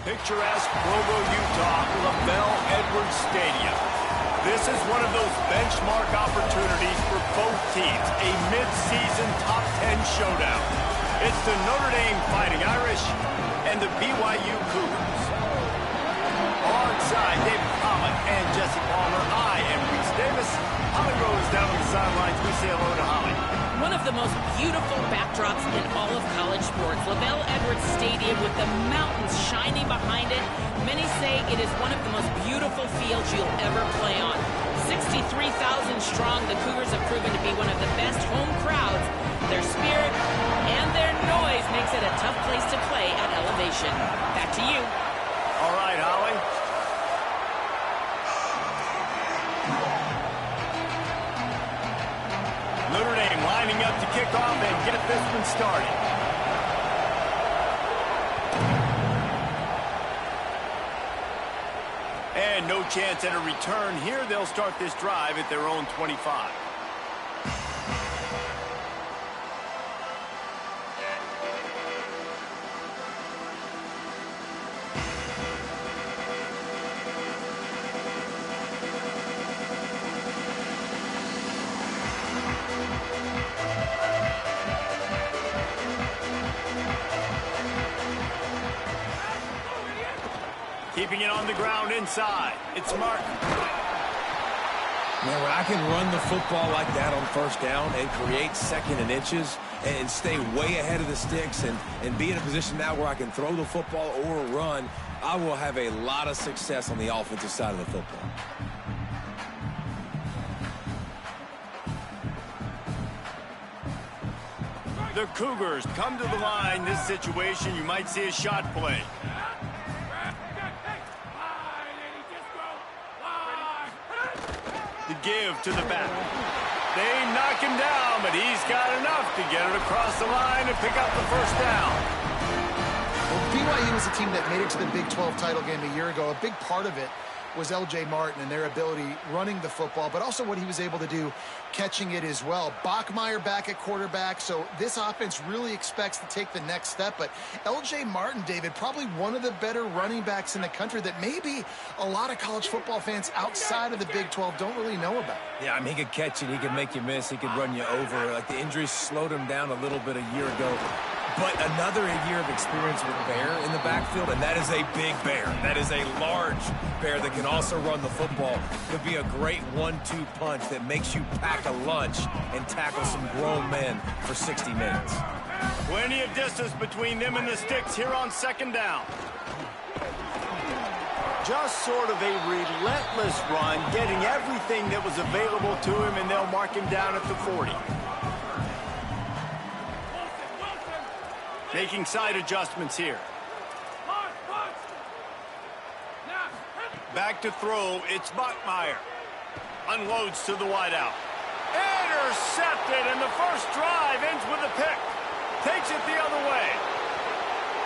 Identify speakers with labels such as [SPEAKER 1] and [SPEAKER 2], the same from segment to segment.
[SPEAKER 1] Picturesque Provo, Utah, LaBelle Edwards Stadium. This is one of those benchmark opportunities for both teams, a mid-season top 10 showdown. It's the Notre Dame Fighting Irish and the BYU Cougars. Alongside David Pollock and Jesse Palmer, I am Reese Davis. Holly Rose down on the sidelines. We say hello to Holly.
[SPEAKER 2] One of the most beautiful backdrops in all of college sports. LaBelle Edwards Stadium with the mountains shining behind it. Many say it is one of the most beautiful fields you'll ever play on. 63,000 strong, the Cougars have proven to be one of the best home crowds. Their spirit and their noise makes it a tough place to play at elevation. Back to you.
[SPEAKER 1] All right, Holly. Notre Dame lining up to kick off and get this one started. And no chance at a return here. They'll start this drive at their own 25. Keeping it on the ground inside. It's Mark.
[SPEAKER 3] Now, when I can run the football like that on first down and create second and inches and stay way ahead of the sticks and be in a position now where I can throw the football or run, I will have a lot of success on the offensive side of the football.
[SPEAKER 1] The Cougars come to the line. This situation, you might see a shot play. The give to the back. They knock him down, but he's got enough to get it across the line and pick up the first down.
[SPEAKER 4] Well, BYU was a team that made it to the Big 12 title game a year ago. A big part of it was L.J. Martin and their ability running the football, but also what he was able to do catching it as well. Bachmeier back at quarterback, so this offense really expects to take the next step. But L.J. Martin, David, probably one of the better running backs in the country that maybe a lot of college football fans outside of the Big 12 don't really know about.
[SPEAKER 3] Yeah, I mean, he could catch it, he could make you miss, he could run you over. Like, the injuries slowed him down a little bit a year ago. But another year of experience with Bear in the backfield, and that is a big Bear. That is a large Bear that can also run the football. Could be a great 1-2 punch that makes you pack a lunch and tackle some grown men for 60 minutes.
[SPEAKER 1] Plenty of distance between them and the sticks here on second down. Just sort of a relentless run, getting everything that was available to him, and they'll mark him down at the 40. Making side adjustments here. Back to throw, it's Bachmeier. Unloads to the wideout. Intercepted, and the first drive ends with a pick. Takes it the other way.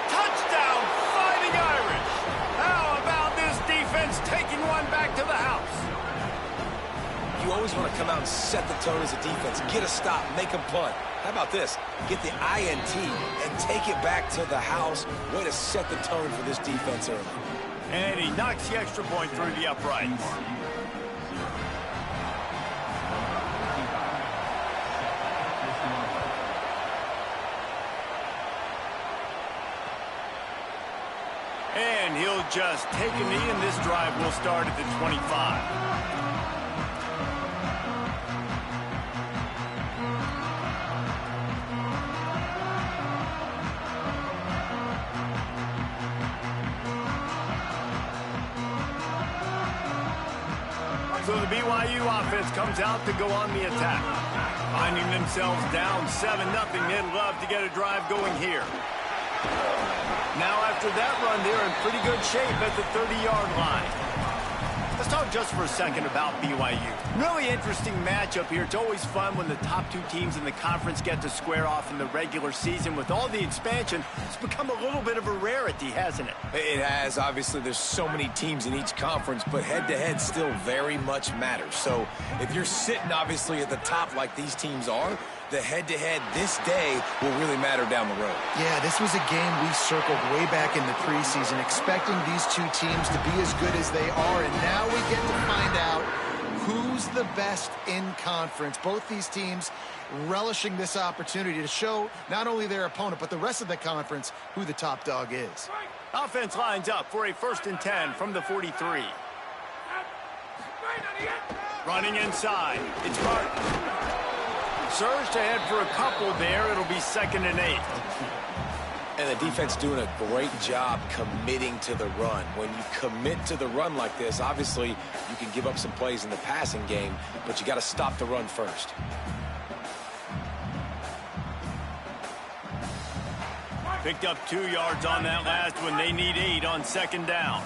[SPEAKER 1] Touchdown, Fighting Irish. How about this defense taking one back to the house?
[SPEAKER 3] You always want to come out and set the tone as a defense. Get a stop, make them punt. How about this? Get the INT and take it back to the house. Way to set the tone for this defense early.
[SPEAKER 1] And he knocks the extra point through the uprights. And he'll just take a knee, and this drive will start at the 25. So the BYU offense comes out to go on the attack. Finding themselves down 7-0, they'd love to get a drive going here. Now after that run, they're in pretty good shape at the 30-yard line. Let's talk just for a second about BYU. Really interesting matchup here. It's always fun when the top two teams in the conference get to square off in the regular season. With all the expansion, it's become a little bit of a rarity, hasn't it?
[SPEAKER 3] It has. Obviously, there's so many teams in each conference, but head-to-head still very much matters. So if you're sitting, obviously, at the top like these teams are, the head-to-head this day will really matter down the road.
[SPEAKER 4] Yeah, this was a game we circled way back in the preseason, expecting these two teams to be as good as they are, and now we get to find out who's the best in conference. Both these teams relishing this opportunity to show not only their opponent, but the rest of the conference who the top dog is.
[SPEAKER 1] Offense lines up for a 1st and 10 from the 43. Running inside, it's Martin. Surged ahead for a couple there. It'll be 2nd and 8.
[SPEAKER 3] And the defense doing a great job committing to the run. When you commit to the run like this, obviously you can give up some plays in the passing game, but you got to stop the run first.
[SPEAKER 1] Picked up 2 yards on that last one. They need 8 on 2nd down.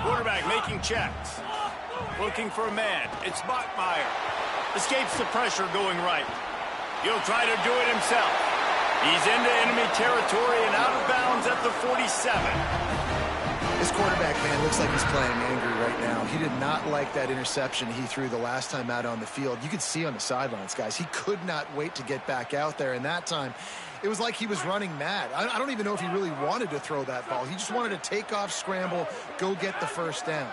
[SPEAKER 1] Quarterback making checks. Looking for a man. It's Bachmeier. Escapes the pressure going right. He'll try to do it himself. He's into enemy territory and out of bounds at the 47.
[SPEAKER 4] This quarterback, man, looks like he's playing angry right now. He did not like that interception he threw the last time out on the field. You could see on the sidelines, guys, he could not wait to get back out there. And that time, it was like he was running mad. I don't even know if he really wanted to throw that ball. He just wanted to take off, scramble, go get the 1st down.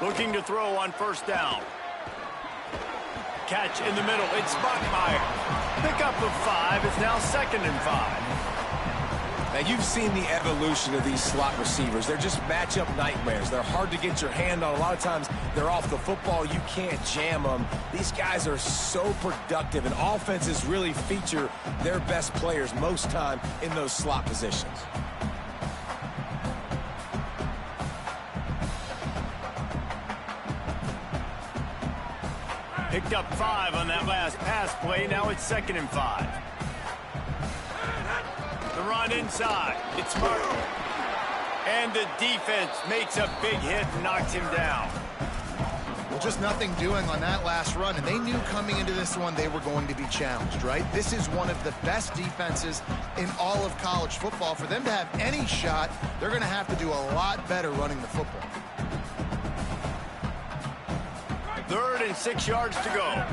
[SPEAKER 1] Looking to throw on 1st down. Catch in the middle. It's Bachmeier. Pickup of 5. It's now 2nd and 5.
[SPEAKER 3] Now, you've seen the evolution of these slot receivers. They're just matchup nightmares. They're hard to get your hand on. A lot of times, they're off the football. You can't jam them. These guys are so productive, and offenses really feature their best players most time in those slot positions.
[SPEAKER 1] Picked up 5 on that last pass play. Now it's 2nd and 5. The run inside. It's Martin. And the defense makes a big hit and knocks him down.
[SPEAKER 4] Well, just nothing doing on that last run, and they knew coming into this one they were going to be challenged, right? This is one of the best defenses in all of college football. For them to have any shot, they're going to have to do a lot better running the football.
[SPEAKER 1] 3rd and 6 yards to go.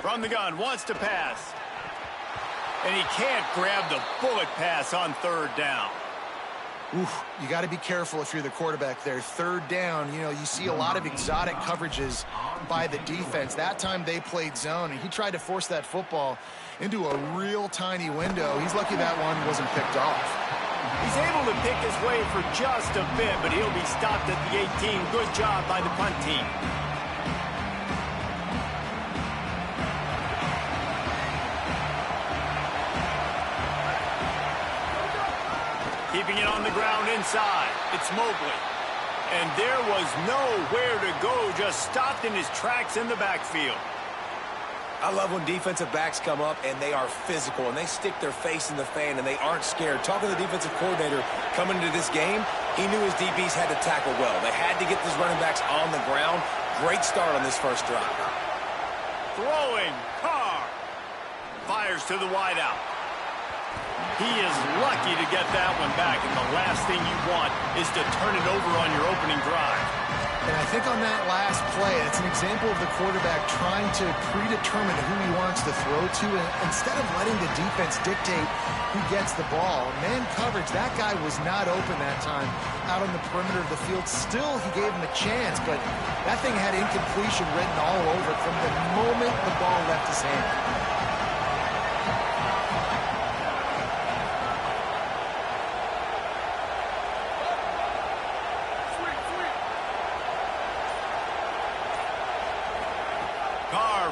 [SPEAKER 1] From the gun, wants to pass. And he can't grab the bullet pass on 3rd down.
[SPEAKER 4] Oof, you got to be careful if you're the quarterback there. 3rd down, you know, you see a lot of exotic coverages by the defense. That time they played zone, and he tried to force that football into a real tiny window. He's lucky that one wasn't picked off.
[SPEAKER 1] He's able to pick his way for just a bit, but he'll be stopped at the 18. Good job by the punt team. Keeping it on the ground inside. It's Mobley. And there was nowhere to go, just stopped in his tracks in the backfield.
[SPEAKER 3] I love when defensive backs come up and they are physical and they stick their face in the fan and they aren't scared. Talking to the defensive coordinator coming into this game, he knew his DBs had to tackle well. They had to get these running backs on the ground. Great start on this first drive.
[SPEAKER 1] Throwing, Carr. Fires to the wideout. He is lucky to get that one back, and the last thing you want is to turn it over on your opening drive.
[SPEAKER 4] And I think on that last play, it's an example of the quarterback trying to predetermine who he wants to throw to, and instead of letting the defense dictate who gets the ball. Man coverage, that guy was not open that time out on the perimeter of the field. Still, he gave him a chance, but that thing had incompletion written all over it from the moment the ball left his hand.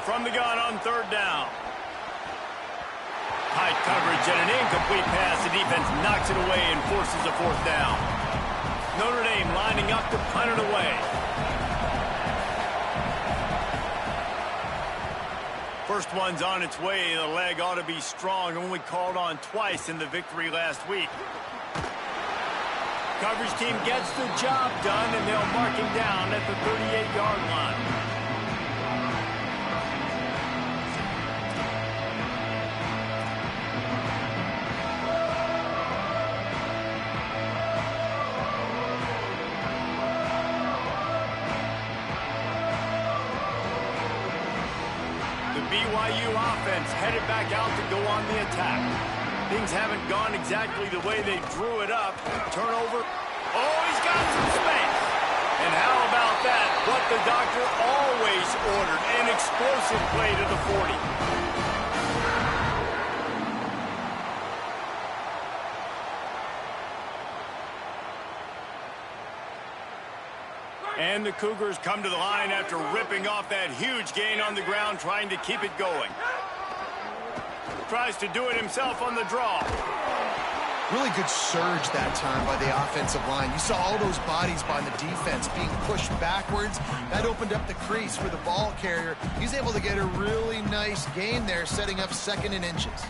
[SPEAKER 4] From the gun on 3rd down.
[SPEAKER 1] tight coverage and an incomplete pass. The defense knocks it away and forces a fourth down. Notre Dame lining up to punt it away. First one's on its way. The leg ought to be strong. Only called on twice in the victory last week. Coverage team gets the job done, and they'll mark him down at the 38-yard line. BYU offense headed back out to go on the attack. Things haven't gone exactly the way they drew it up. Turnover. Oh, he's got some space. And how about that? What the doctor always ordered, an explosive play to the 40. And the Cougars come to the line after ripping off that huge gain on the ground, trying to keep it going. Tries to do it himself on the draw.
[SPEAKER 4] Really good surge that time by the offensive line. You saw all those bodies by the defense being pushed backwards. That opened up the crease for the ball carrier. He's able to get a really nice gain there, setting up 2nd and inches.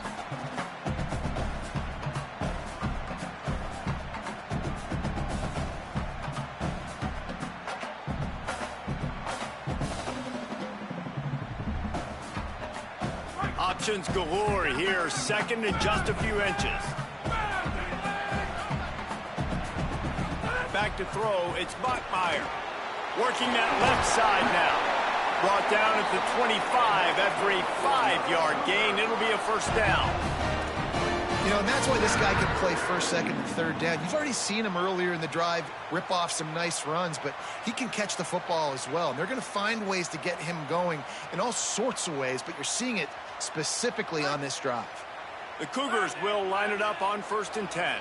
[SPEAKER 1] Options galore here, 2nd and just a few inches. Back to throw, it's Bachmeier. Working that left side now. Brought down at the 25 after a 5-yard gain. It'll be a first down.
[SPEAKER 4] You know, and that's why this guy can play 1st, 2nd, and 3rd down. You've already seen him earlier in the drive rip off some nice runs, but he can catch the football as well. And they're going to find ways to get him going in all sorts of ways, but you're seeing it specifically on this drive.
[SPEAKER 1] The Cougars will line it up on 1st and 10.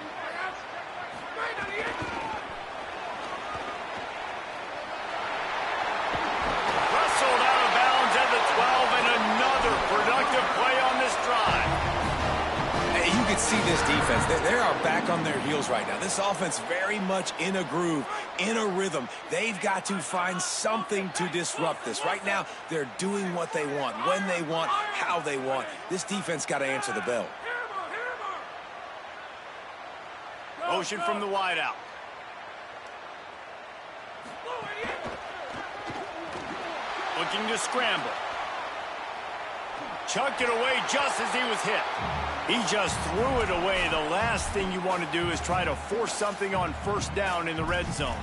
[SPEAKER 1] Wrestled out of bounds at the 12, and another productive play on this drive.
[SPEAKER 3] You can see this defense. They are back on their heels right now. This offense very much in a groove, in a rhythm. They've got to find something to disrupt this. Right now, they're doing what they want, when they want, how they want. This defense got to answer the bell.
[SPEAKER 1] Motion from the wideout. Looking to scramble. Chucked it away just as he was hit. He just threw it away. The last thing you want to do is try to force something on 1st down in the red zone.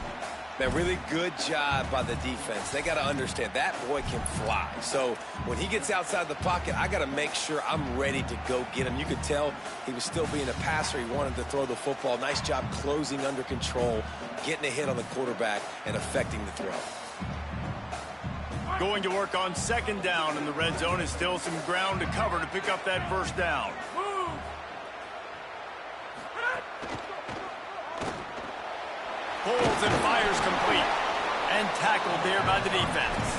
[SPEAKER 3] That really good job by the defense. They got to understand that boy can fly. So when he gets outside the pocket, I got to make sure I'm ready to go get him. You could tell he was still being a passer. He wanted to throw the football. Nice job closing under control, getting a hit on the quarterback, and affecting the throw.
[SPEAKER 1] Going to work on 2nd down in the red zone. Is still some ground to cover to pick up that 1st down. Pulls and fires complete. And tackled there by the defense.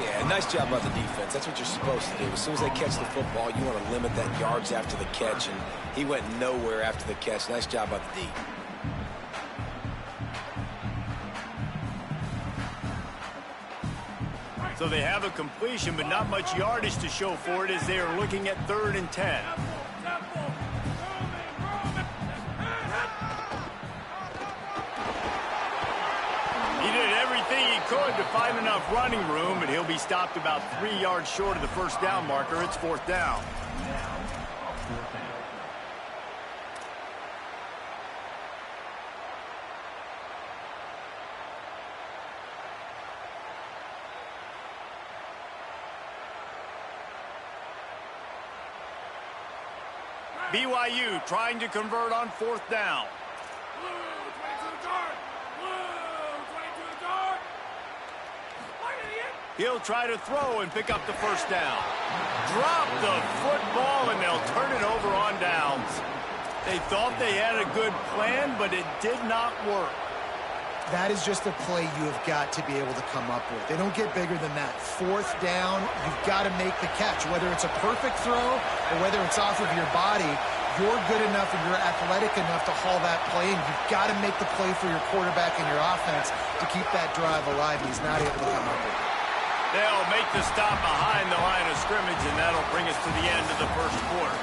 [SPEAKER 3] Yeah, nice job by the defense. That's what you're supposed to do. As soon as they catch the football, you want to limit that yards after the catch, and he went nowhere after the catch. Nice job by the D.
[SPEAKER 1] So they have a completion, but not much yardage to show for it as they are looking at 3rd and 10. He did everything he could to find enough running room, but he'll be stopped about 3 yards short of the 1st down marker. It's 4th down. BYU trying to convert on 4th down. He'll try to throw and pick up the 1st down. Drop the football, and they'll turn it over on downs. They thought they had a good plan, but it did not work.
[SPEAKER 4] That is just a play you have got to be able to come up with. They don't get bigger than that. Fourth down, you've got to make the catch. Whether it's a perfect throw or whether it's off of your body, you're good enough and you're athletic enough to haul that play, and you've got to make the play for your quarterback and your offense to keep that drive alive. He's not able to come up with it.
[SPEAKER 1] They'll make the stop behind the line of scrimmage, and that'll bring us to the end of the first quarter.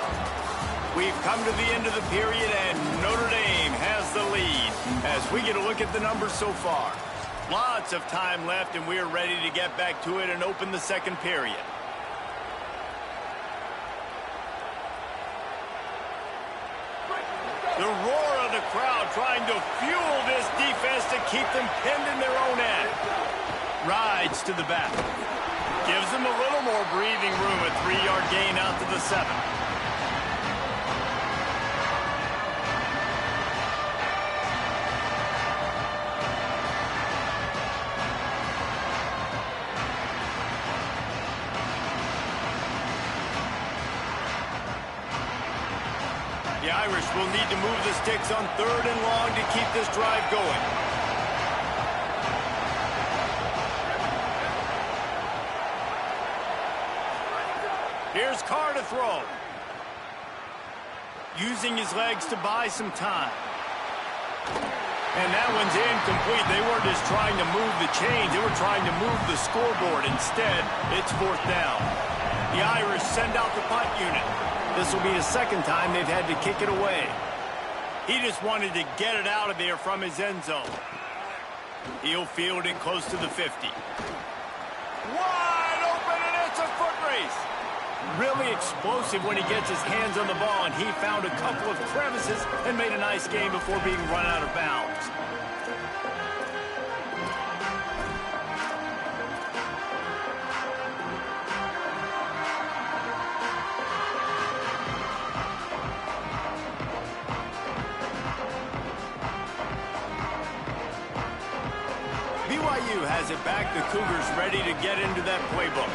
[SPEAKER 1] We've come to the end of the period, and Notre Dame has the lead as we get a look at the numbers so far. Lots of time left, and we are ready to get back to it and open the second period. The roar of the crowd trying to fuel this defense to keep them pinned in their own end. Rides to the back. Gives them a little more breathing room, a 3-yard gain out to the 7. The Irish will need to move the sticks on 3rd and long to keep this drive going. Here's Carr to throw. Using his legs to buy some time. And that one's incomplete. They weren't just trying to move the chains. They were trying to move the scoreboard. Instead, it's 4th down. The Irish send out the punt unit. This will be the second time they've had to kick it away. He just wanted to get it out of there from his end zone. He'll field it close to the 50. Wide open, and it's a foot race. Really explosive when he gets his hands on the ball, and he found a couple of crevices and made a nice game before being run out of bounds. BYU has it back. The Cougars ready to get into that playbook.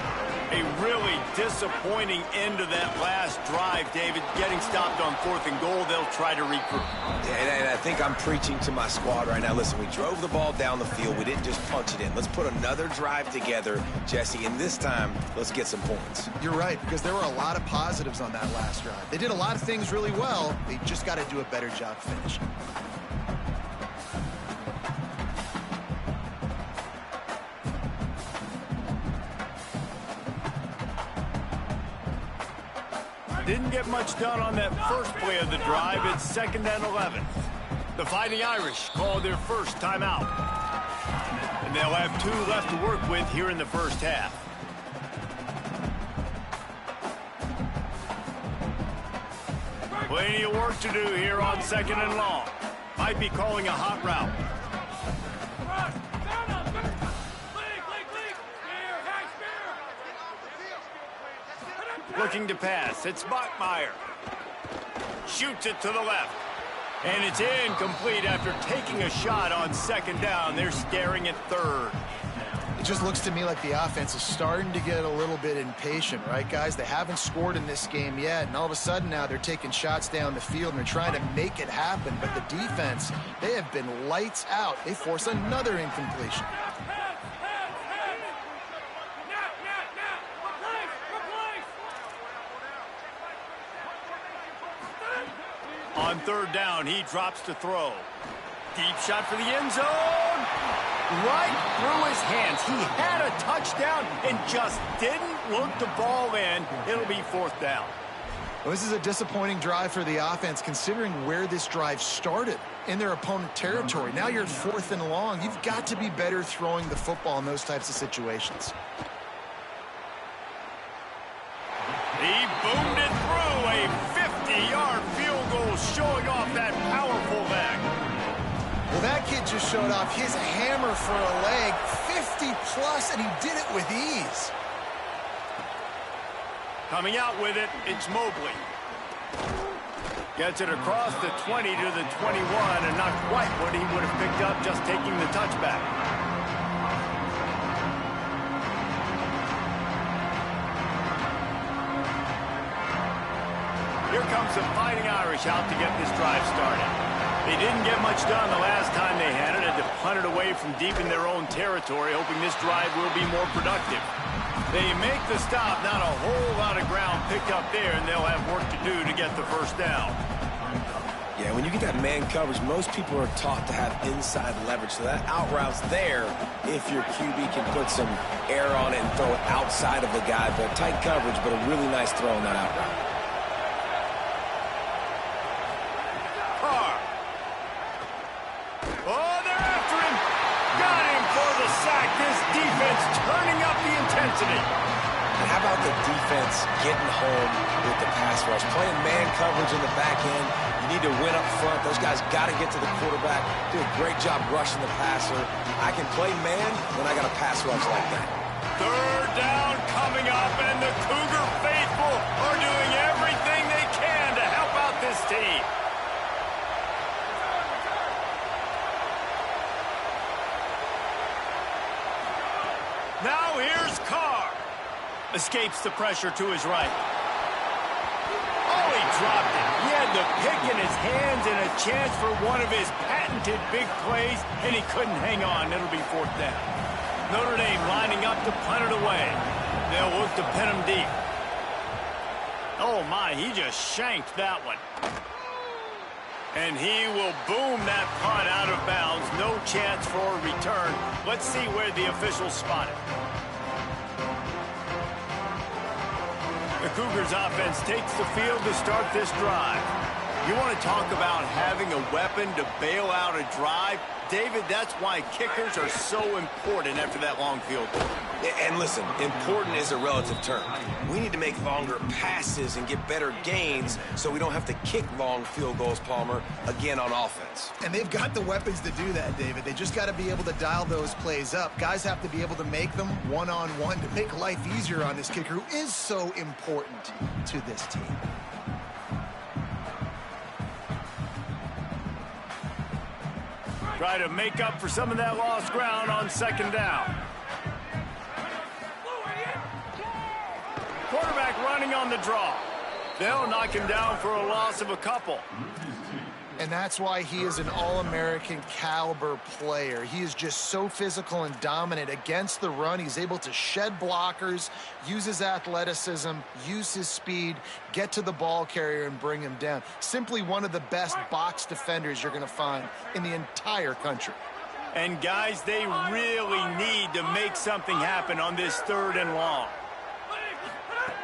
[SPEAKER 1] A really disappointing end of that last drive, David. Getting stopped on 4th and goal, they'll try to regroup.
[SPEAKER 3] Yeah, and I think I'm preaching to my squad right now. Listen, we drove the ball down the field. We didn't just punch it in. Let's put another drive together, Jesse, and this time, let's get some points.
[SPEAKER 4] You're right, because there were a lot of positives on that last drive. They did a lot of things really well. They just got to do a better job finishing.
[SPEAKER 1] Didn't get much done on that first play of the drive. It's 2nd and 11. The Fighting Irish call their first timeout. And they'll have 2 left to work with here in the first half. Plenty of work to do here on 2nd and long. Might be calling a hot route. Looking to pass. It's Bachmeier. Shoots it to the left. And it's incomplete after taking a shot on 2nd down. They're staring at 3rd.
[SPEAKER 4] It just looks to me like the offense is starting to get a little bit impatient, right, guys? They haven't scored in this game yet, and all of a sudden now they're taking shots down the field and they're trying to make it happen. But the defense, they have been lights out. They force another incompletion.
[SPEAKER 1] On 3rd down, he drops to throw. Deep shot for the end zone. Right through his hands. He had a touchdown and just didn't look the ball in. It'll be 4th down.
[SPEAKER 4] Well, this is a disappointing drive for the offense, considering where this drive started in their opponent territory. Now you're at 4th and long. You've got to be better throwing the football in those types of situations.
[SPEAKER 1] He boomed it through. A 50-yard field goal showing off that powerful leg.
[SPEAKER 4] Well, that kid just showed off his hammer for a leg, 50-plus, and he did it with ease.
[SPEAKER 1] Coming out with it, it's Mobley. Gets it across the 20 to the 21, and not quite what he would have picked up just taking the touchback. Here comes the Fighting Irish out to get this drive started. They didn't get much done the last time they had it. A punt it away from deep in their own territory, hoping this drive will be more productive. They make the stop, not a whole lot of ground picked up there, and they'll have work to do to get the first down.
[SPEAKER 3] Yeah, when you get that man coverage, most people are taught to have inside leverage. So that out route's there if your QB can put some air on it and throw it outside of the guy. But tight coverage, but a really nice throw on that out route.
[SPEAKER 1] Carr. Oh, they're after him. Got him for the sack. This defense turning up the intensity.
[SPEAKER 3] And how about the defense getting home with the pass rush? Playing man coverage in the back end. You need to win up front. Those guys got to get to the quarterback. Do a great job rushing the passer. I can play man when I got a pass rush like that.
[SPEAKER 1] Third down coming up, and the Cougar faithful are doing everything they can to help out this team. Now here's Carr. Escapes the pressure to his right. Oh, he dropped it. He had the pick in his hands and a chance for one of his patented big plays, and he couldn't hang on. It'll be fourth down. Notre Dame lining up to punt it away. They'll look to pin him deep. Oh, my, he just shanked that one. And he will boom that punt out of bounds. No chance for a return. Let's see where the officials spot it. The Cougars offense takes the field to start this drive. You want to talk about having a weapon to bail out a drive? David, that's why kickers are so important after that long field goal.
[SPEAKER 3] And listen, important is a relative term. We need to make longer passes and get better gains so we don't have to kick long field goals, Palmer, again on offense.
[SPEAKER 4] And they've got the weapons to do that, David. They just got to be able to dial those plays up. Guys have to be able to make them one-on-one to make life easier on this kicker, who is so important to this team.
[SPEAKER 1] Try to make up for some of that lost ground on second down. Quarterback running on the draw. They'll knock him down for a loss of a couple.
[SPEAKER 4] And that's why he is an All-American caliber player. He is just so physical and dominant against the run. He's able to shed blockers, use his athleticism, use his speed, get to the ball carrier and bring him down. Simply one of the best box defenders you're going to find in the entire country.
[SPEAKER 1] And guys, they really need to make something happen on this third and long.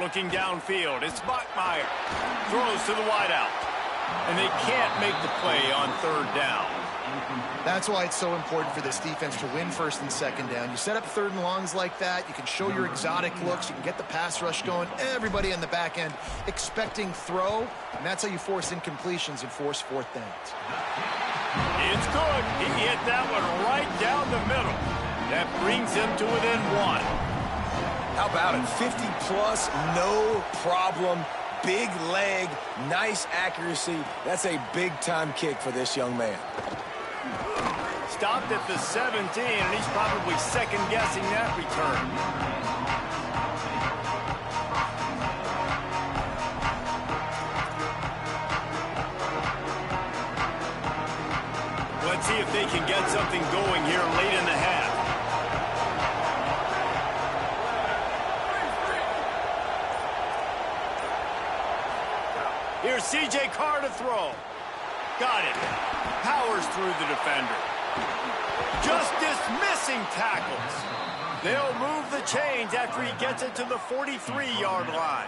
[SPEAKER 1] Looking downfield, it's Bachmeier. Throws to the wideout. And they can't make the play on third down.
[SPEAKER 4] That's why it's so important for this defense to win first and second down. You set up third and longs like that, you can show your exotic looks, you can get the pass rush going, everybody on the back end expecting throw, and that's how you force incompletions and force fourth downs.
[SPEAKER 1] It's good. He hit that one right down the middle. That brings him to within one.
[SPEAKER 3] How about it? 50-plus, no problem. Big leg, nice accuracy. That's a big-time kick for this young man.
[SPEAKER 1] Stopped at the 17, and he's probably second-guessing that return. Let's see if they can get something going here late in the half. Here's C.J. Carr to throw. Got it. Powers through the defender. Just dismissing tackles. They'll move the chains after he gets it to the 43-yard line.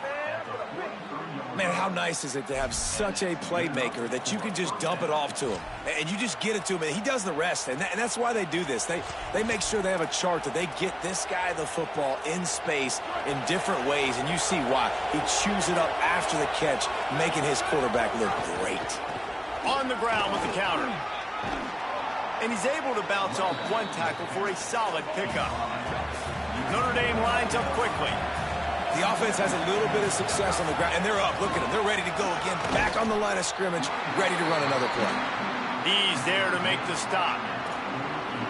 [SPEAKER 3] Man, how nice is it to have such a playmaker that you can just dump it off to him. And you just get it to him, and he does the rest. And that's why they do this. They make sure they have a chart that they get this guy the football in space in different ways, and you see why. He chews it up after the catch, making his quarterback look great.
[SPEAKER 1] On the ground with the counter. And he's able to bounce off one tackle for a solid pickup. Notre Dame lines up quickly.
[SPEAKER 3] The offense has a little bit of success on the ground, and they're up. Look at them. They're ready to go again. Back on the line of scrimmage, ready to run another play.
[SPEAKER 1] He's there to make the stop.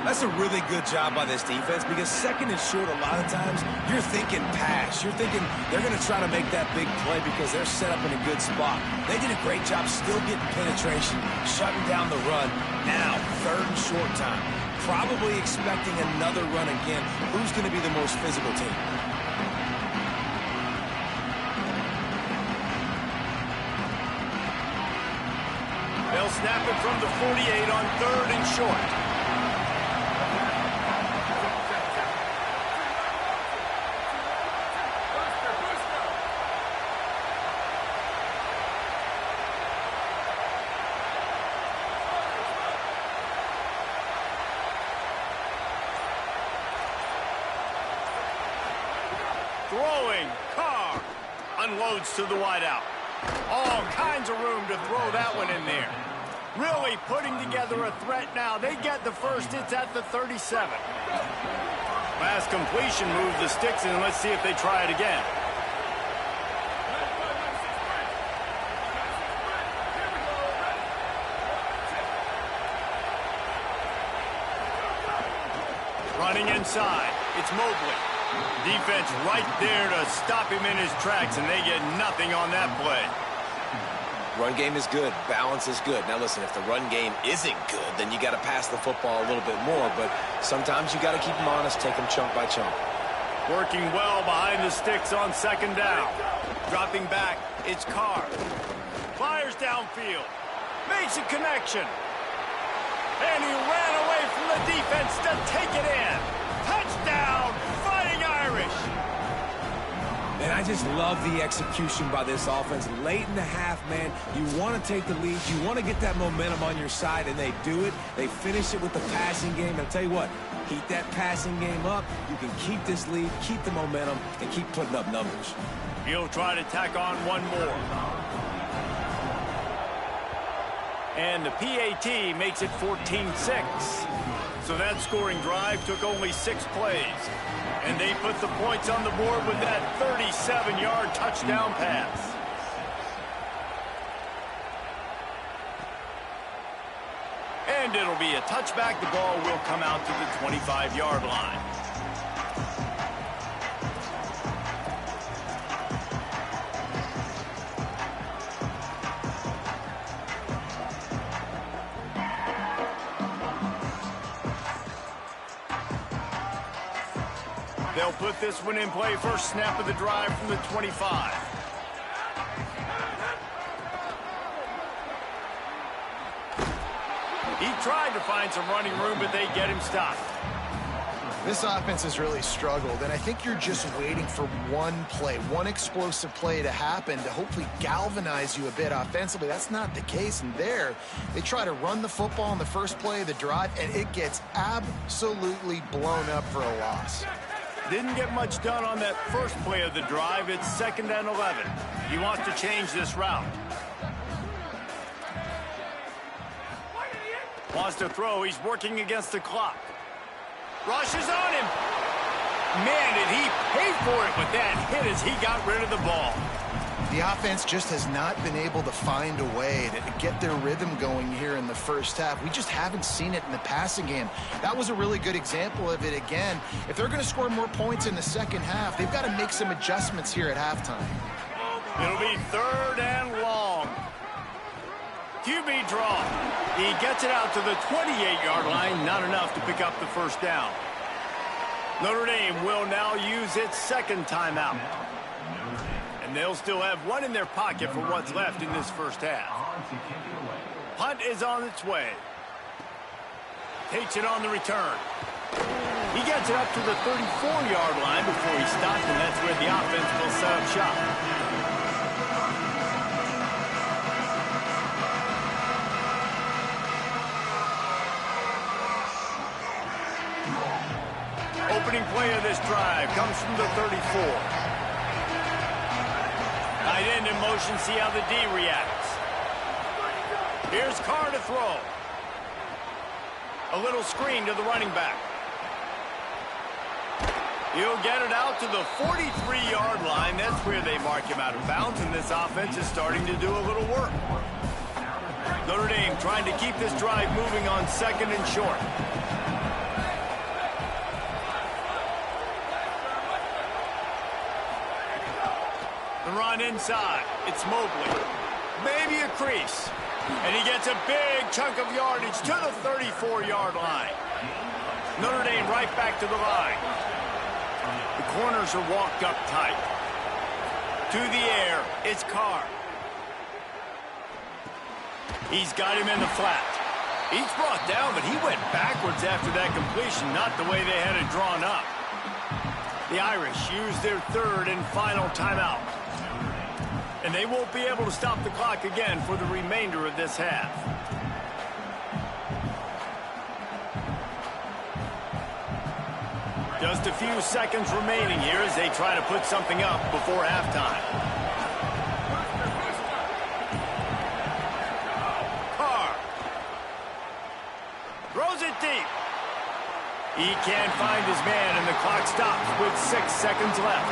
[SPEAKER 3] That's a really good job by this defense because second and short, a lot of times, you're thinking pass. You're thinking they're going to try to make that big play because they're set up in a good spot. They did a great job still getting penetration, shutting down the run. Now, third and short time. probably expecting another run again. Who's going to be the most physical team?
[SPEAKER 1] They'll snap it from the 48 on 3rd and short. Throwing, Carr unloads to the wideout. All kinds of room to throw that one in there. Really putting together a threat now. They get the first. It's at the 37. Last completion moves the sticks in. Let's see if they try it again. Running inside. It's Mobley. Defense right there to stop him in his tracks, and they get nothing on that play.
[SPEAKER 3] Run game is good. Balance is good. Now, listen, if the run game isn't good, then you got to pass the football a little bit more. But sometimes you got to keep them honest, take them chunk by chunk.
[SPEAKER 1] Working well behind the sticks on 2nd down. Dropping back, it's Carr. Fires downfield. Makes a connection. And he ran away from the defense to take it in. Touchdown, Fighting Irish.
[SPEAKER 3] And I just love the execution by this offense. Late in the half, man, you want to take the lead. You want to get that momentum on your side, and they do it. They finish it with the passing game. And I'll tell you what, keep that passing game up. You can keep this lead, keep the momentum, and keep putting up numbers.
[SPEAKER 1] He'll try to tack on one more. And the PAT makes it 14-6. So that scoring drive took only 6 plays. And they put the points on the board with that 37-yard touchdown pass. And it'll be a touchback. The ball will come out to the 25-yard line. They'll put this one in play. First snap of the drive from the 25. He tried to find some running room, but they get him stopped.
[SPEAKER 4] This offense has really struggled, and I think you're just waiting for one play, one explosive play to happen to hopefully galvanize you a bit offensively. That's not the case, and there, they try to run the football in the first play of the drive, and it gets absolutely blown up for a loss.
[SPEAKER 1] Didn't get much done on that first play of the drive. It's 2nd and 11. He wants to change this route. Wants to throw. He's working against the clock. Rushes on him. Man, did he pay for it with that hit as he got rid of the ball.
[SPEAKER 4] The offense just has not been able to find a way to get their rhythm going here in the first half. We just haven't seen it in the passing game. That was a really good example of it again. If they're going to score more points in the second half, they've got to make some adjustments here at halftime.
[SPEAKER 1] It'll be 3rd and long. QB draw. He gets it out to the 28-yard line. Not enough to pick up the first down. Notre Dame will now use its 2nd timeout. And they'll still have one in their pocket for what's left in this first half. Punt is on its way. Takes it on the return. He gets it up to the 34-yard line before he stopped, and that's where the offense will set up shop. Opening play of this drive comes from the 34. Tight end in motion, see how the D reacts. Here's Carr to throw. A little screen to the running back. He'll get it out to the 43-yard line. That's where they mark him out of bounds, and this offense is starting to do a little work. Notre Dame trying to keep this drive moving on 2nd and short. The run inside. It's Mobley. Maybe a crease. And he gets a big chunk of yardage to the 34-yard line. Notre Dame right back to the line. The corners are walked up tight. To the air, it's Carr. He's got him in the flat. He's brought down, but he went backwards after that completion, not the way they had it drawn up. The Irish use their third and final timeout. And they won't be able to stop the clock again for the remainder of this half. Just a few seconds remaining here as they try to put something up before halftime. Carr throws it deep. He can't find his man, and the clock stops with 6 seconds left.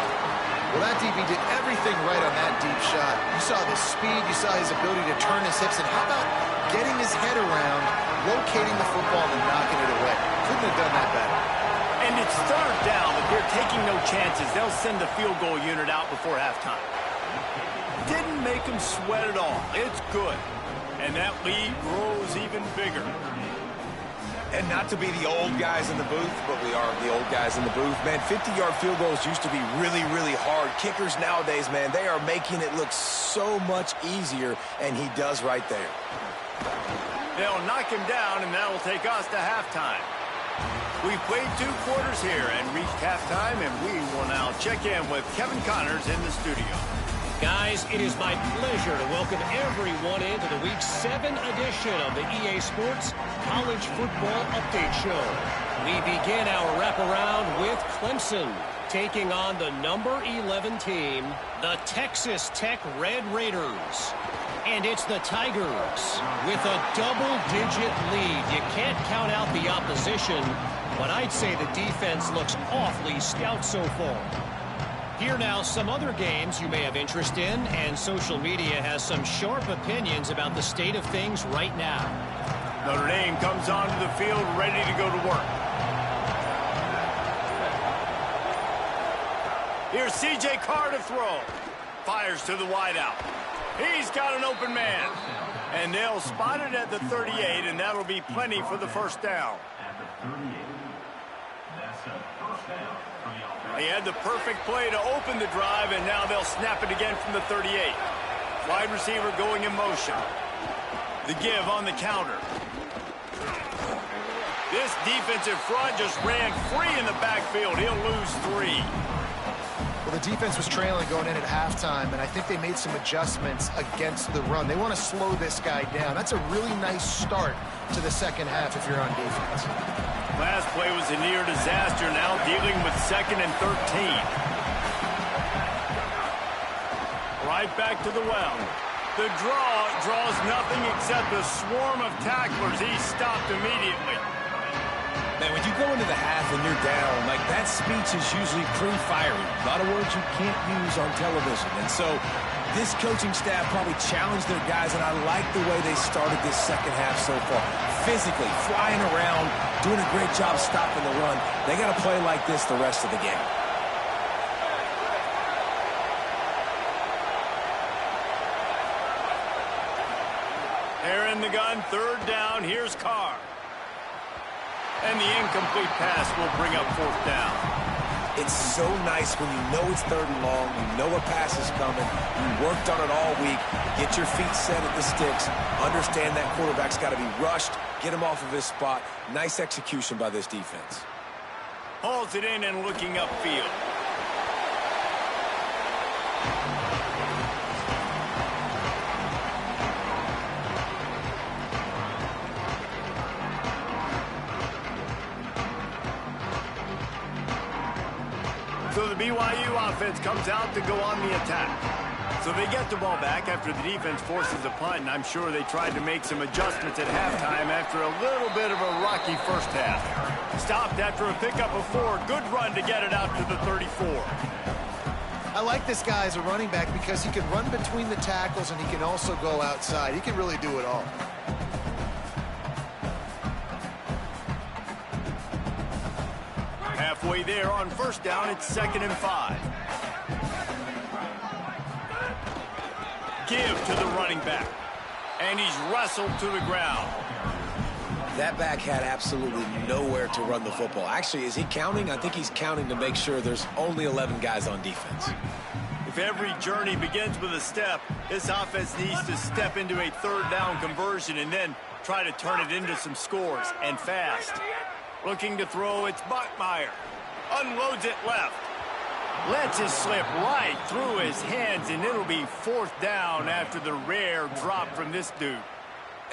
[SPEAKER 4] Well, that DB did everything right on that deep shot. You saw the speed, you saw his ability to turn his hips, and how about getting his head around, locating the football, and knocking it away? Couldn't have done that better.
[SPEAKER 1] And it's third down, but they're taking no chances. They'll send the field goal unit out before halftime. Didn't make them sweat at all. It's good. And that lead grows even bigger.
[SPEAKER 3] And not to be the old guys in the booth, but we are the old guys in the booth. Man, 50-yard field goals used to be really, really hard. Kickers nowadays, man, they are making it look so much easier, and he does right there.
[SPEAKER 1] They'll knock him down, and that will take us to halftime. We've played 2 quarters here and reached halftime, and we will now check in with Kevin Connors in the studio.
[SPEAKER 5] Guys, it is my pleasure to welcome everyone into the Week 7 edition of the EA Sports College Football Update Show. We begin our wraparound with Clemson taking on the number 11 team, the Texas Tech Red Raiders. And it's the Tigers with a double-digit lead. You can't count out the opposition, but I'd say the defense looks awfully stout so far. Here now, some other games you may have interest in, and social media has some sharp opinions about the state of things right now.
[SPEAKER 1] Notre Dame comes onto the field ready to go to work. Here's C.J. Carr to throw. Fires to the wideout. He's got an open man. And they'll spot it at the 38, and that'll be plenty for the first down. He had the perfect play to open the drive, and now they'll snap it again from the 38. Wide receiver going in motion. The give on the counter. This defensive front just ran free in the backfield. He'll lose 3.
[SPEAKER 4] Well, the defense was trailing going in at halftime, and I think they made some adjustments against the run. They want to slow this guy down. That's a really nice start to the second half if you're on defense.
[SPEAKER 1] Last play was a near disaster, now dealing with 2nd and 13. Right back to the well. The draw draws nothing except a swarm of tacklers. He's stopped immediately.
[SPEAKER 3] Man, when you go into the half and you're down, like that speech is usually pre-fiery. A lot of words you can't use on television. And so this coaching staff probably challenged their guys, and I like the way they started this second half so far. Physically, flying around, doing a great job stopping the run. They got to play like this the rest of the game.
[SPEAKER 1] They're in the gun, third down. Here's Carr. And the incomplete pass will bring up 4th down.
[SPEAKER 3] It's so nice when you know it's 3rd and long, you know a pass is coming, you worked on it all week, get your feet set at the sticks, understand that quarterback's got to be rushed, get him off of his spot. Nice execution by this defense.
[SPEAKER 1] Hauls it in and looking upfield. So the BYU offense comes out to go on the attack. So they get the ball back after the defense forces a punt, and I'm sure they tried to make some adjustments at halftime after a little bit of a rocky first half. Stopped after a pickup of 4. Good run to get it out to the 34.
[SPEAKER 4] I like this guy as a running back because he can run between the tackles and he can also go outside. He can really do it all.
[SPEAKER 1] Halfway there on first down, it's 2nd and 5. Give to the running back. And he's wrestled to the ground.
[SPEAKER 3] That back had absolutely nowhere to run the football. Actually, is he counting? I think he's counting to make sure there's only 11 guys on defense.
[SPEAKER 1] If every journey begins with a step, this offense needs to step into a third down conversion and then try to turn it into some scores, and fast. Looking to throw, it's Buckmeyer. Unloads it left. Lets it slip right through his hands, and it'll be fourth down after the rare drop from this dude.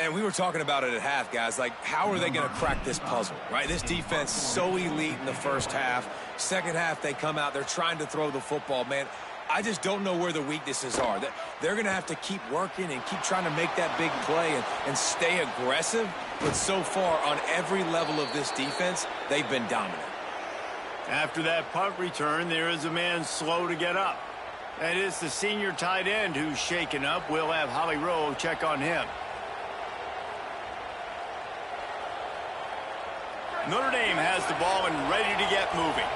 [SPEAKER 3] And we were talking about it at half, guys. Like, how are they going to crack this puzzle, right? This defense so elite in the first half. Second half, they come out. They're trying to throw the football. Man, I just don't know where the weaknesses are. They're going to have to keep working and keep trying to make that big play and stay aggressive. But so far, on every level of this defense, they've been dominant.
[SPEAKER 1] After that punt return, there is a man slow to get up. That is the senior tight end who's shaken up. We'll have Holly Rowe check on him. Notre Dame has the ball and ready to get moving.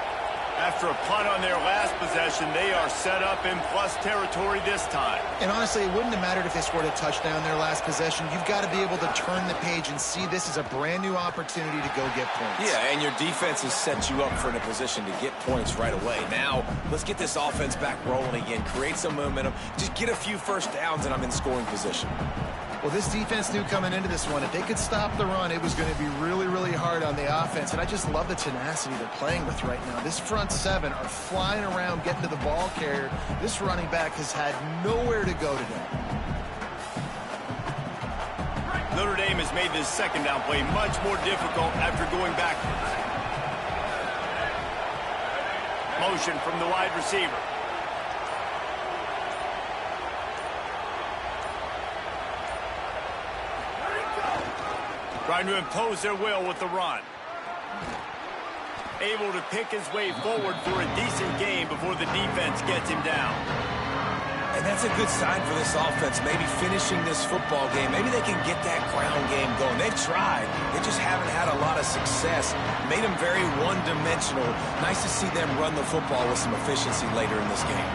[SPEAKER 1] After a punt on their last possession, they are set up in plus territory this time.
[SPEAKER 4] And honestly, it wouldn't have mattered if they scored a touchdown their last possession. You've got to be able to turn the page and see this as a brand new opportunity to go get points.
[SPEAKER 3] Yeah, and your defense has set you up for in a position to get points right away. Now, let's get this offense back rolling again, create some momentum, just get a few first downs, and I'm in scoring position.
[SPEAKER 4] Well, this defense knew coming into this one, if they could stop the run, it was going to be really, really hard on the offense. And I just love the tenacity they're playing with right now. This front seven are flying around, getting to the ball carrier. This running back has had nowhere to go today.
[SPEAKER 1] Notre Dame has made this second down play much more difficult after going backwards. Motion from the wide receiver. Trying to impose their will with the run. Able to pick his way forward for a decent gain before the defense gets him down.
[SPEAKER 3] And that's a good sign for this offense, maybe finishing this football game. Maybe they can get that ground game going. They've tried. They just haven't had a lot of success. Made them very one-dimensional. Nice to see them run the football with some efficiency later in this game.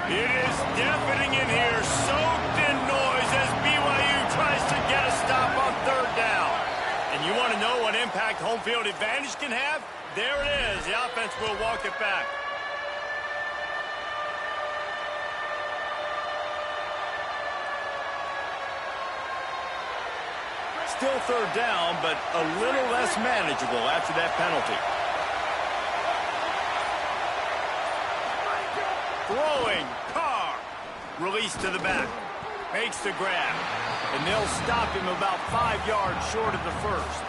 [SPEAKER 1] It is deafening in here, soaked in noise as BYU tries to get a stop on third down. And you want to know what impact home field advantage can have? There it is. The offense will walk it back. Still third down, but a little less manageable after that penalty. Throwing, Carr, release to the back, makes the grab, and they'll stop him about 5 yards short of the first.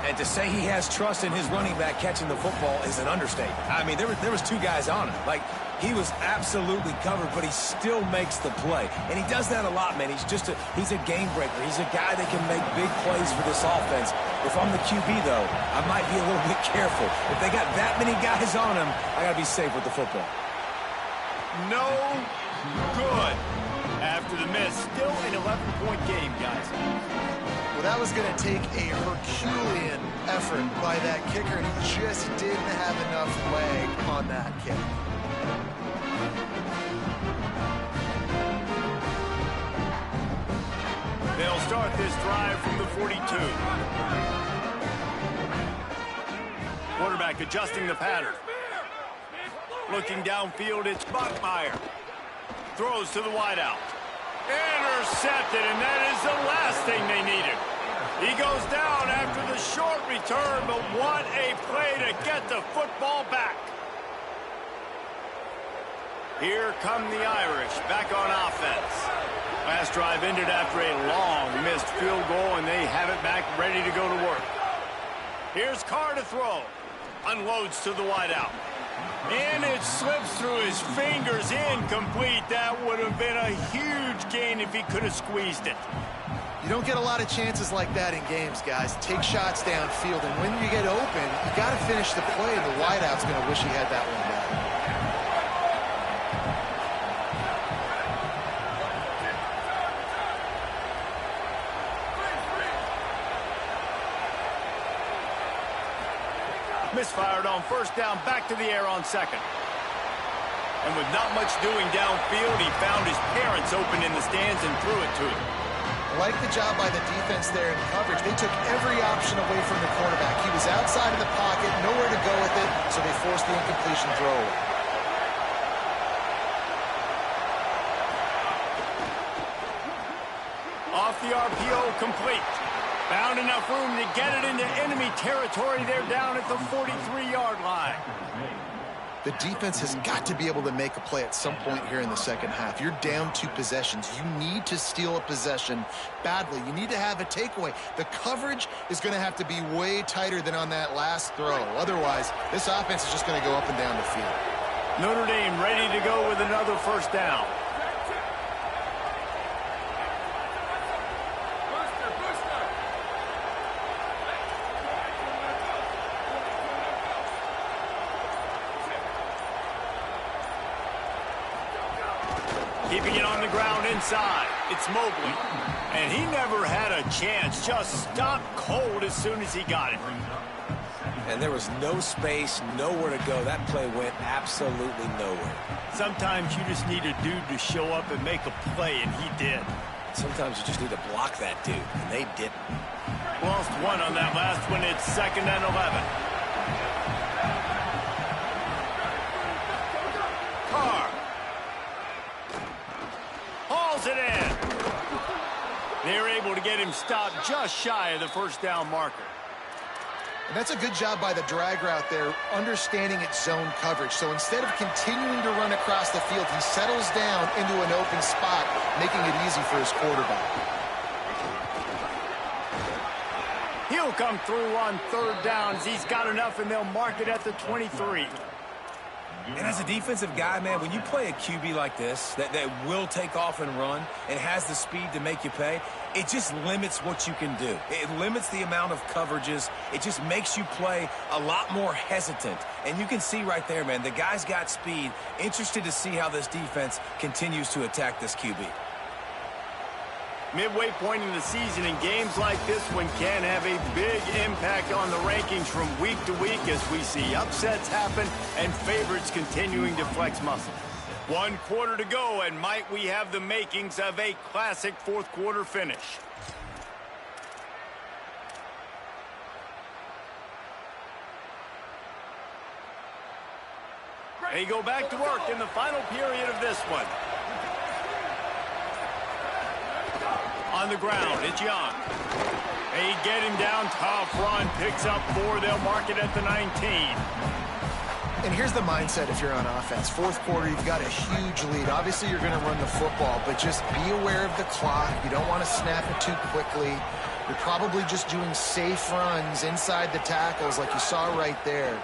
[SPEAKER 3] And to say he has trust in his running back catching the football is an understatement. I mean, there was two guys on him. Like, he was absolutely covered, but he still makes the play. And he does that a lot, man. He's a game breaker. He's a guy that can make big plays for this offense. If I'm the QB, though, I might be a little bit careful. If they got that many guys on him, I got to be safe with the football.
[SPEAKER 1] No good. After the miss, still an 11-point game, guys.
[SPEAKER 4] Well, that was going to take a Herculean effort by that kicker, and he just didn't have enough leg on that kick.
[SPEAKER 1] They'll start this drive from the 42. Quarterback adjusting the pattern. Looking downfield, it's Buckmeyer. Throws to the wideout. Intercepted, and that is the last thing they needed. He goes down after the short return, but what a play to get the football back. Here come the Irish back on offense. Last drive ended after a long missed field goal, and they have it back ready to go to work. Here's Carr to throw. Unloads to the wideout. And it slips through his fingers, incomplete. That would have been a huge gain if he could have squeezed it.
[SPEAKER 4] You don't get a lot of chances like that in games, guys. Take shots downfield, and when you get open, you got to finish the play. The wideout's going to wish he had that one back.
[SPEAKER 1] misfired on first down, back to the air on second. And with not much doing downfield, he found his parents open in the stands and threw it to him.
[SPEAKER 4] Like the job by the defense there in coverage. They took every option away from the quarterback. He was outside of the pocket, nowhere to go with it, so they forced the incompletion throw away.
[SPEAKER 1] Off the RPO, complete. Found enough room to get it into enemy territory. They're down at the 43-yard line.
[SPEAKER 4] The defense has got to be able to make a play at some point here in the second half. You're down 2 possessions. You need to steal a possession badly. You need to have a takeaway. The coverage is going to have to be way tighter than on that last throw. Otherwise, this offense is just going to go up and down the field.
[SPEAKER 1] Notre Dame ready to go with another first down. Keeping it on the ground inside. It's Mobley. And he never had a chance. Just stopped cold as soon as he got it.
[SPEAKER 3] And there was no space, nowhere to go. That play went absolutely nowhere.
[SPEAKER 1] Sometimes you just need a dude to show up and make a play, and he did.
[SPEAKER 3] Sometimes you just need to block that dude, and they didn't.
[SPEAKER 1] Lost one on that last one. It's 2nd and 11. Carr. Hauls it in. They're able to get him stopped just shy of the first down marker.
[SPEAKER 4] And that's a good job by the drag route there, understanding its zone coverage. So instead of continuing to run across the field, he settles down into an open spot, making it easy for his quarterback.
[SPEAKER 1] He'll come through on 3rd downs. He's got enough, and they'll mark it at the 23.
[SPEAKER 3] And as a defensive guy, man, when you play a QB like this that will take off and run and has the speed to make you pay, it just limits what you can do. It limits the amount of coverages. It just makes you play a lot more hesitant. And you can see right there, man, the guy's got speed. Interested to see how this defense continues to attack this QB.
[SPEAKER 1] Midway point in the season, and games like this one can have a big impact on the rankings from week to week as we see upsets happen and favorites continuing to flex muscle. 1 quarter to go, and might we have the makings of a classic 4th quarter finish. They go back to work in the final period of this one. On the ground, it's Young. They get him down, tough run, picks up 4. They'll mark it at the 19.
[SPEAKER 4] And here's the mindset if you're on offense. 4th quarter, you've got a huge lead. Obviously, you're going to run the football, but just be aware of the clock. You don't want to snap it too quickly. You're probably just doing safe runs inside the tackles like you saw right there.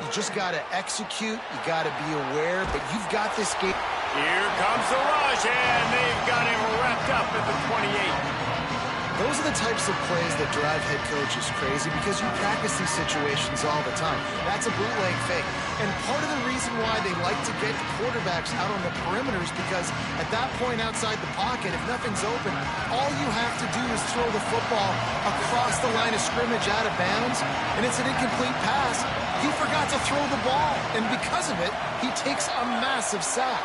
[SPEAKER 4] You just got to execute. You got to be aware, but you've got this game.
[SPEAKER 1] Here comes the rush, and they've got him wrapped up at the 28.
[SPEAKER 4] Those are the types of plays that drive head coaches crazy because you practice these situations all the time. That's a bootleg fake. And part of the reason why they like to get the quarterbacks out on the perimeters because at that point outside the pocket, if nothing's open, all you have to do is throw the football across the line of scrimmage out of bounds, and it's an incomplete pass. He forgot to throw the ball, and because of it, he takes a massive sack.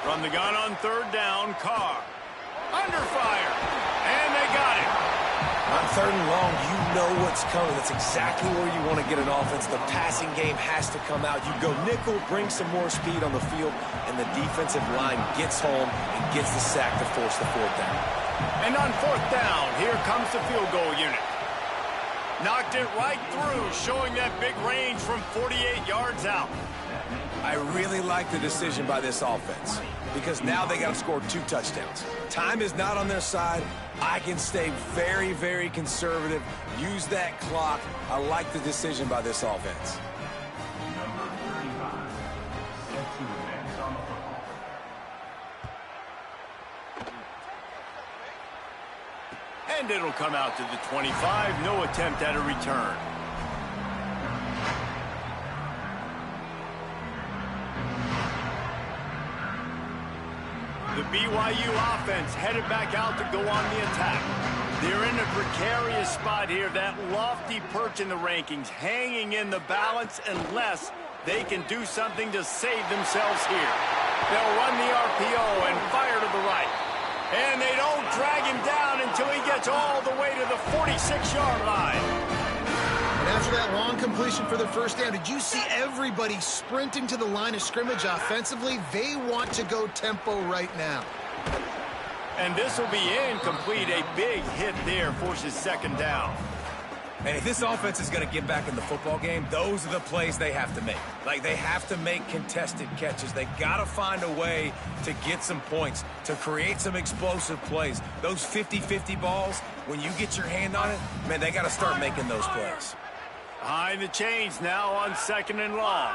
[SPEAKER 1] From the gun on 3rd down, Carr. Under fire. And they got him.
[SPEAKER 3] On 3rd and long, you know what's coming. That's exactly where you want to get an offense. The passing game has to come out. You go nickel, bring some more speed on the field, and the defensive line gets home and gets the sack to force the 4th down.
[SPEAKER 1] And on 4th down, here comes the field goal unit. Knocked it right through, showing that big range from 48 yards out.
[SPEAKER 3] I really like the decision by this offense because now they got to score 2 touchdowns. Time is not on their side. I can stay very, very conservative, use that clock. I like the decision by this offense.
[SPEAKER 1] And it'll come out to the 25. No attempt at a return. The The BYU offense headed back out to go on the attack. They're in a precarious spot here. That lofty perch in the rankings hanging in the balance unless they can do something to save themselves here. They'll run the RPO and fire to the right. And they don't drag him down until he gets all the way to the 46-yard line.
[SPEAKER 4] And after that long completion for the first down, did you see everybody sprinting to the line of scrimmage offensively? They want to go tempo right now.
[SPEAKER 1] And this will be incomplete. A big hit there forces second down.
[SPEAKER 3] And if this offense is going to get back in the football game, those are the plays they have to make. Like, they have to make contested catches. They got to find a way to get some points, to create some explosive plays. Those 50-50 balls, when you get your hand on it, man, they got to start making those plays.
[SPEAKER 1] Behind the chains now on second and long.